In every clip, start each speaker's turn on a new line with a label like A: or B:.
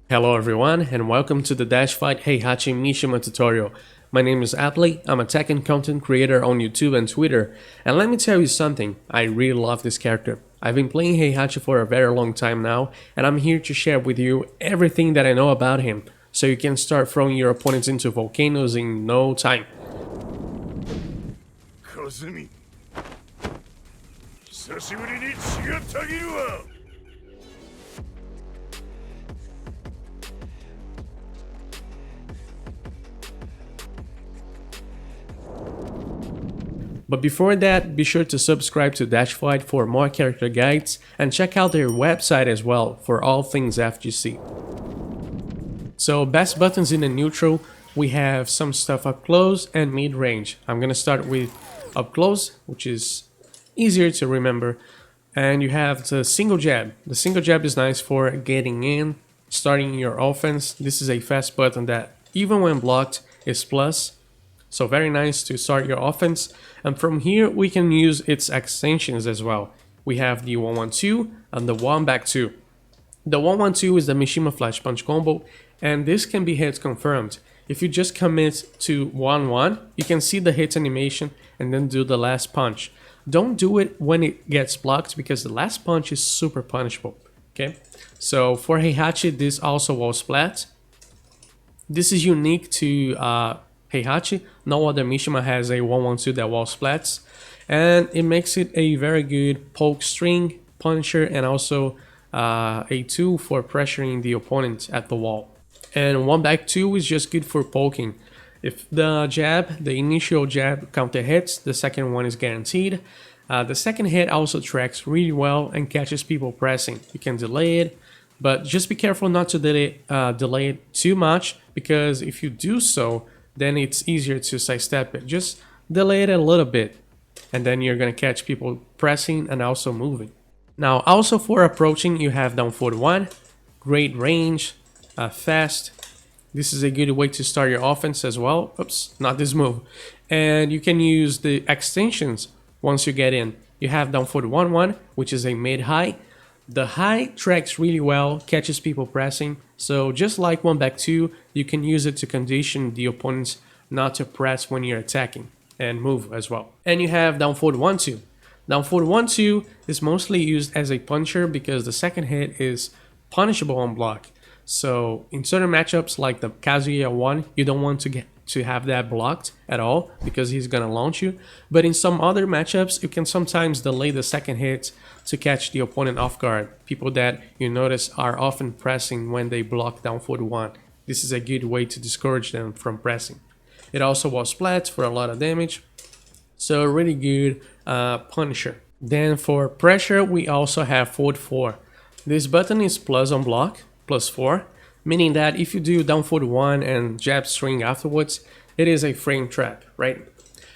A: Hello everyone and welcome to the DashFight Heihachi Mishima tutorial. My name is Applay, I'm a Tekken content creator on YouTube and Twitter, and let me tell you something, I really love this character. I've been playing Heihachi for a very long time now, and I'm here to share with you everything that I know about him, so you can start throwing your opponents into volcanoes in no time.
B: Kazumi, 久しぶりに血がたぎるわ。
A: But before that, be sure to subscribe to DashFight for more character guides and check out their website as well for all things FGC. So best buttons in the neutral, we have some stuff up close and mid-range. I'm gonna start with up close, which is easier to remember. And you have the single jab. The single jab is nice for getting in, starting your offense. This is a fast button that even when blocked is plus. So very nice to start your offense, and from here we can use its extensions as well. We have the 1-1-2 and the 1-back-2. The 1-1-2 is the Mishima flash punch combo, and this can be hit confirmed. If you just commit to 1-1, you can see the hit animation and then do the last punch. Don't do it when it gets blocked because the last punch is super punishable. Okay, so for Heihachi this also wall splat. This is unique to Heihachi. No other Mishima has a 1-1-2 that wall splats, and it makes it a very good poke string punisher and also a tool for pressuring the opponent at the wall. And 1-back-2 is just good for poking. If the jab, the initial jab counter hits, the second one is guaranteed. The second hit also tracks really well and catches people pressing. You can delay it, but just be careful not to delay it too much, because if you do so, then it's easier to sidestep it. Just delay it a little bit, and then you're gonna catch people pressing and also moving. Now, also for approaching, you have down forward 1, great range, fast. This is a good way to start your offense as well. Oops, not this move. And you can use the extensions once you get in. You have down forward 1-1, which is a mid-high. The high tracks really well, catches people pressing, so just like 1-back-2, you can use it to condition the opponents not to press when you're attacking, and move as well. And you have down forward 1-2. Down forward 1-2 is mostly used as a puncher because the second hit is punishable on block. So in certain matchups like the Kazuya one, you don't want to have that blocked at all because he's gonna launch you. But in some other matchups, you can sometimes delay the second hit to catch the opponent off guard. People that you notice are often pressing when they block down forward 1. This is a good way to discourage them from pressing. It also was splats for a lot of damage. So a really good punisher. Then for pressure, we also have forward 4. This button is plus on block, plus 4, meaning that if you do down forward 1 and jab string afterwards, it is a frame trap, right?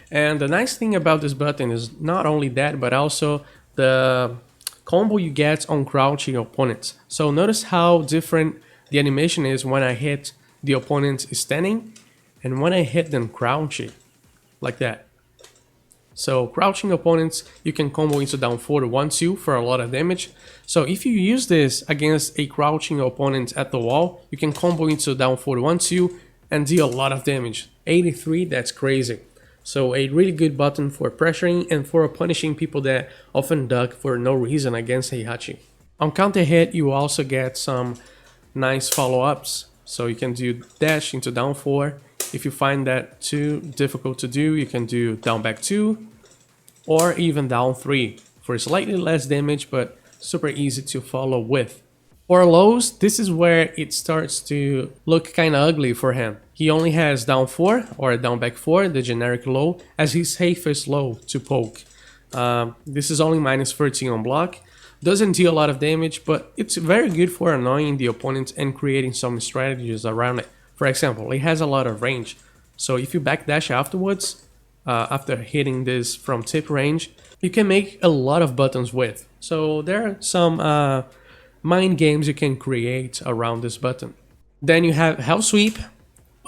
A: And the nice thing about this button is not only that, but also the combo you get on crouching opponents. So notice how different the animation is when I hit the opponent standing and when I hit them crouching, like that. So crouching opponents, you can combo into down forward 1-2 for a lot of damage. So if you use this against a crouching opponent at the wall, you can combo into down forward 1-2 and deal a lot of damage. 83, that's crazy. So a really good button for pressuring and for punishing people that often duck for no reason against Heihachi. On counter hit, you also get some nice follow-ups. So you can do dash into down 4. If you find that too difficult to do, you can do down back 2 or even down 3 for slightly less damage, but super easy to follow with. For lows, this is where it starts to look kinda ugly for him. He only has down 4 or down back 4, the generic low, as his safest low to poke. This is only minus 13 on block. Doesn't deal a lot of damage, but it's very good for annoying the opponent and creating some strategies around it. For example, it has a lot of range. So if you backdash afterwards, after hitting this from tip range, you can make a lot of buttons with. So there are some mind games you can create around this button. Then you have Hell Sweep,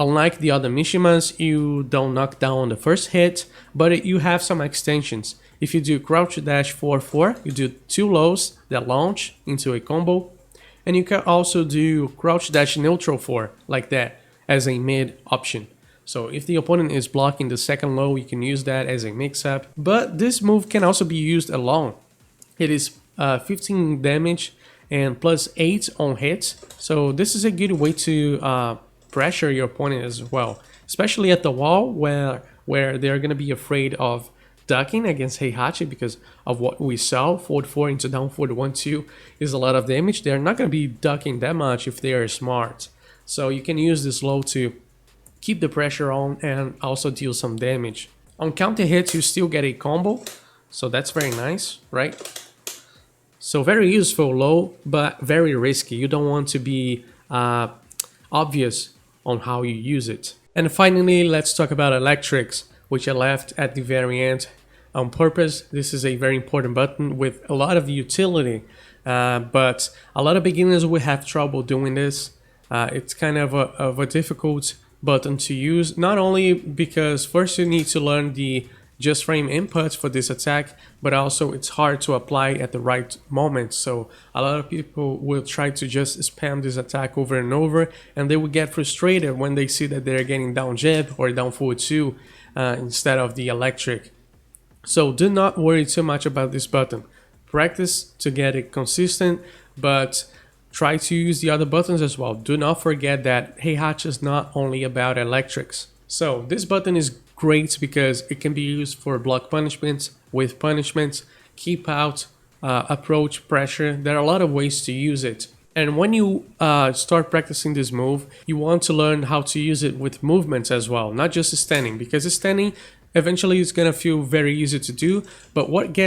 A: Unlike the other Mishimas, you don't knock down on the first hit, but you have some extensions. If you do crouch dash 4-4, you do 2 lows that launch into a combo, and you can also do crouch dash neutral 4 like that as a mid option. So if the opponent is blocking the second low, you can use that as a mix-up. But this move can also be used alone. It is 15 damage and plus 8 on hits. So this is a good way to pressure your opponent as well. Especially at the wall where they're going to be afraid of ducking against Heihachi because of what we saw. Forward 4 into down forward 1-2 is a lot of damage. They're not going to be ducking that much if they are smart. So you can use this low to keep the pressure on and also deal some damage. On counter hits, you still get a combo, so that's very nice, right? So very useful low, but very risky. You don't want to be obvious on how you use it. And finally, let's talk about electrics, which I left at the very end on purpose. This is a very important button with a lot of utility, but a lot of beginners will have trouble doing this. It's kind of a difficult button to use, not only because first you need to learn the just frame inputs for this attack, but also it's hard to apply at the right moment. So a lot of people will try to just spam this attack over and over, and they will get frustrated when they see that they're getting down jab or down forward 2 instead of the electric. So do not worry too much about this button. Practice to get it consistent, but try to use the other buttons as well. Do not forget that Heihachi is not only about electrics. So this button is great because it can be used for block punishments, with punishments, keep out, approach, pressure. There are a lot of ways to use it. And when you start practicing this move, you want to learn how to use it with movements as well, not just standing, because standing eventually it's gonna feel very easy to do, but what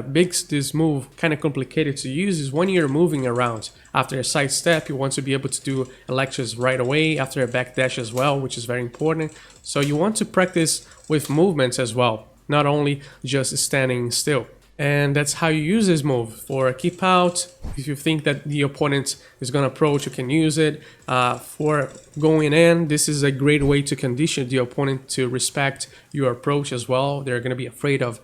A: makes this move kind of complicated to use is when you're moving around. After a side step, you want to be able to do electrics right away, after a back dash as well, which is very important. So you want to practice with movements as well, not only just standing still. And that's how you use this move. For keep out, if you think that the opponent is going to approach, you can use it. For going in, this is a great way to condition the opponent to respect your approach as well. They're going to be afraid of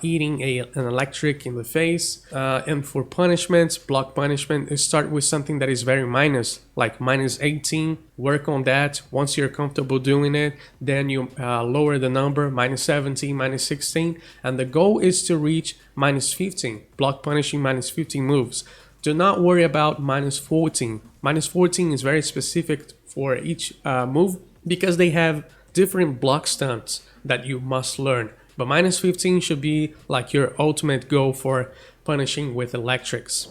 A: eating an electric in the face. And for punishments, block punishment, start with something that is very minus, like minus 18. Work on that. Once you're comfortable doing it, then you lower the number, minus 17, minus 16. And the goal is to reach minus 15, block punishing minus 15 moves. Do not worry about minus 14. Minus 14 is very specific for each move because they have different block stunts that you must learn. But minus 15 should be like your ultimate goal for punishing with electrics.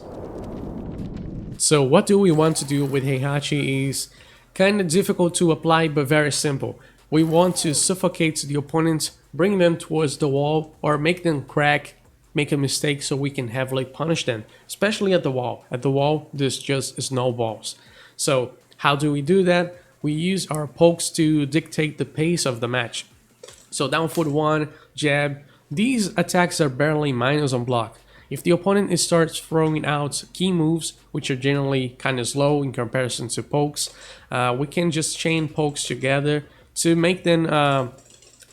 A: So what do we want to do with Heihachi is kind of difficult to apply but very simple. We want to suffocate the opponent, bring them towards the wall, or make them crack, make a mistake so we can heavily punish them, especially at the wall. At the wall, this just snowballs. So how do we do that? We use our pokes to dictate the pace of the match. So down foot 1, jab. These attacks are barely minus on block. If the opponent starts throwing out key moves, which are generally kind of slow in comparison to pokes, we can just chain pokes together to make them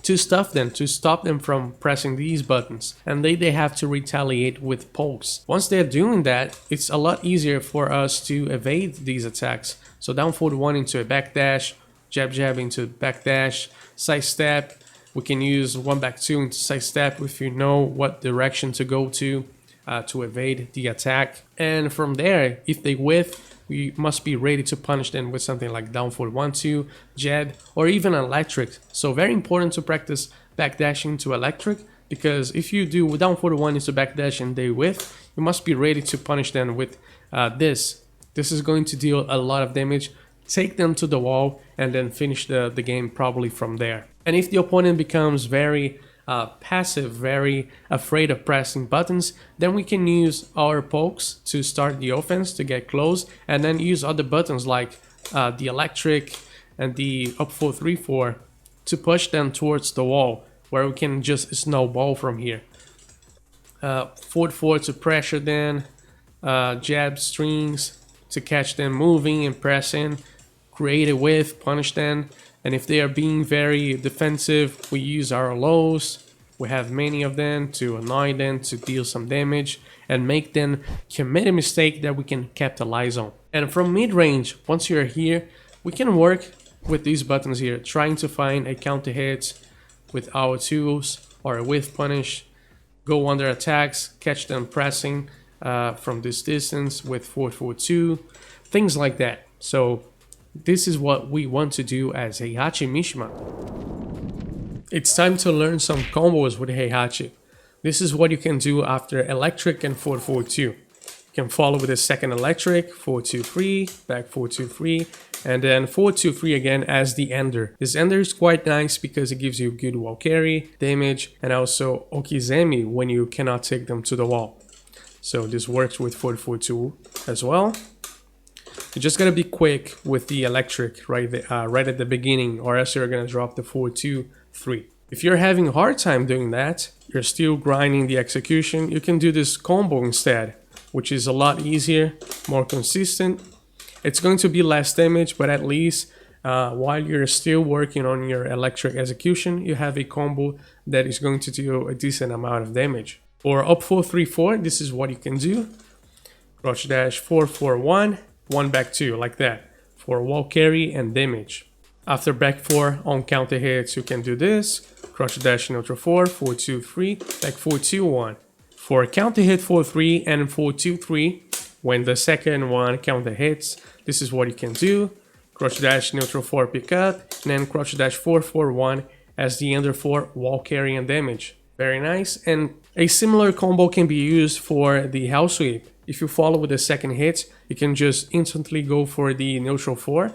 A: to stuff them, to stop them from pressing these buttons, and they have to retaliate with pokes. Once they're doing that, it's a lot easier for us to evade these attacks. So down forward 1 into a back dash, jab jab into back dash, side step. We can use 1 back 2 into side step if you know what direction to go to evade the attack. And from there, if they whiff, we must be ready to punish them with something like down forward 1-2, jab, or even electric. So very important to practice backdashing to electric, because if you do down forward 1 into backdash and they whiff, you must be ready to punish them with this. This is going to deal a lot of damage, take them to the wall, and then finish the game probably from there. And if the opponent becomes very passive, very afraid of pressing buttons, then we can use our pokes to start the offense, to get close, and then use other buttons like the electric and the up 4-3-4 to push them towards the wall, where we can just snowball from here. Forward 4 to pressure them, jab strings to catch them moving and pressing, create a whiff, punish them, and if they are being very defensive, we use our lows. We have many of them to annoy them, to deal some damage, and make them commit a mistake that we can capitalize on. And from mid-range, once you're here, we can work with these buttons here, trying to find a counter hit with our tools, or a whiff punish, go under attacks, catch them pressing from this distance with 442, things like that. So this is what we want to do as Heihachi Mishima. It's time to learn some combos with Heihachi. This is what you can do after electric and 442. You can follow with a second electric, 423, back 423, and then 423 again as the ender. This ender is quite nice because it gives you good wall carry, damage, and also okizemi when you cannot take them to the wall. So this works with 442 as well. You just gotta be quick with the electric right at the beginning, or else you're gonna drop the 423. If you're having a hard time doing that, you're still grinding the execution, you can do this combo instead, which is a lot easier, more consistent. It's going to be less damage, but at least while you're still working on your electric execution, you have a combo that is going to do a decent amount of damage. For up 434, this is what you can do. Crouch dash 441, 1 back 2, like that, for wall carry and damage. After back 4 on counter hits, you can do this. Crouch dash neutral 4, 423, back 421. For counter hit 4-3 and 4-2-3, when the second one counter hits, this is what you can do. Crouch dash neutral 4 pick up, and then crouch dash 4-4-1 as the ender 4 wall carry and damage. Very nice. And a similar combo can be used for the house sweep. If you follow with the second hit, you can just instantly go for the neutral 4.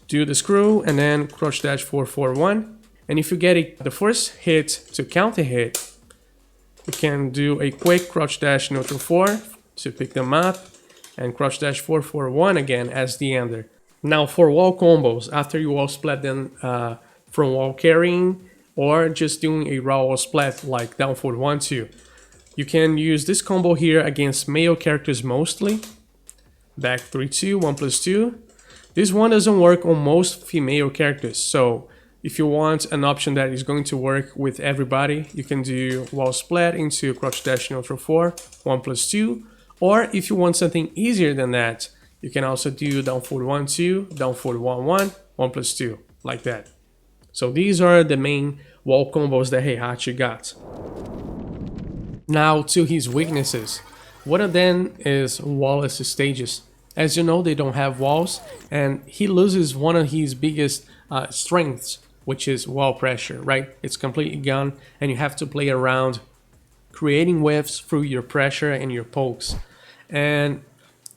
A: Do the screw and then crouch dash 4-4-1. And if you get the first hit to counter hit, you can do a quick crouch dash neutral 4 to pick them up, and crouch dash 4-4-1 again as the ender. Now for wall combos, after you wall splat them from wall carrying, or just doing a raw wall splat like down forward 1-2, you can use this combo here against male characters mostly. Back 3-2, 1+2. This one doesn't work on most female characters, so if you want an option that is going to work with everybody, you can do wall splat into crouch dash neutral 4, 1+2. Or if you want something easier than that, you can also do down forward 1-2, down forward 1-1, 1+2, like that. So these are the main wall combos that Heihachi got. Now to his weaknesses. One of them is wallless stages. As you know, they don't have walls, and he loses one of his biggest strengths, which is wall pressure, right? It's completely gone, and you have to play around creating whiffs through your pressure and your pokes. And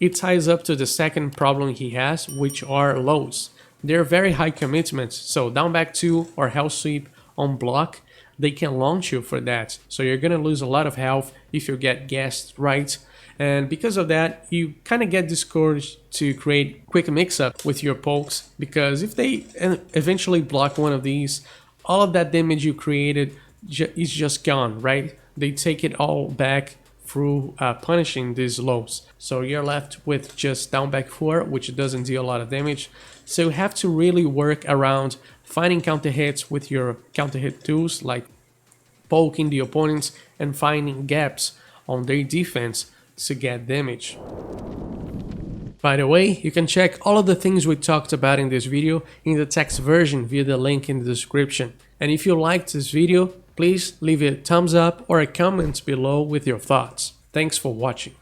A: it ties up to the second problem he has, which are lows. They're very high commitments, so down back 2 or hell sweep on block, they can launch you for that. So you're gonna lose a lot of health if you get gassed right. And because of that, you kind of get discouraged to create quick mix-up with your pokes, because if they eventually block one of these, all of that damage you created is just gone, right? They take it all back through punishing these lows. So you're left with just down back 4, which doesn't deal a lot of damage. So you have to really work around finding counter hits with your counter hit tools, like poking the opponents and finding gaps on their defense to get damage. By the way, you can check all of the things we talked about in this video in the text version via the link in the description. And if you liked this video, please leave a thumbs up or a comment below with your thoughts. Thanks for watching.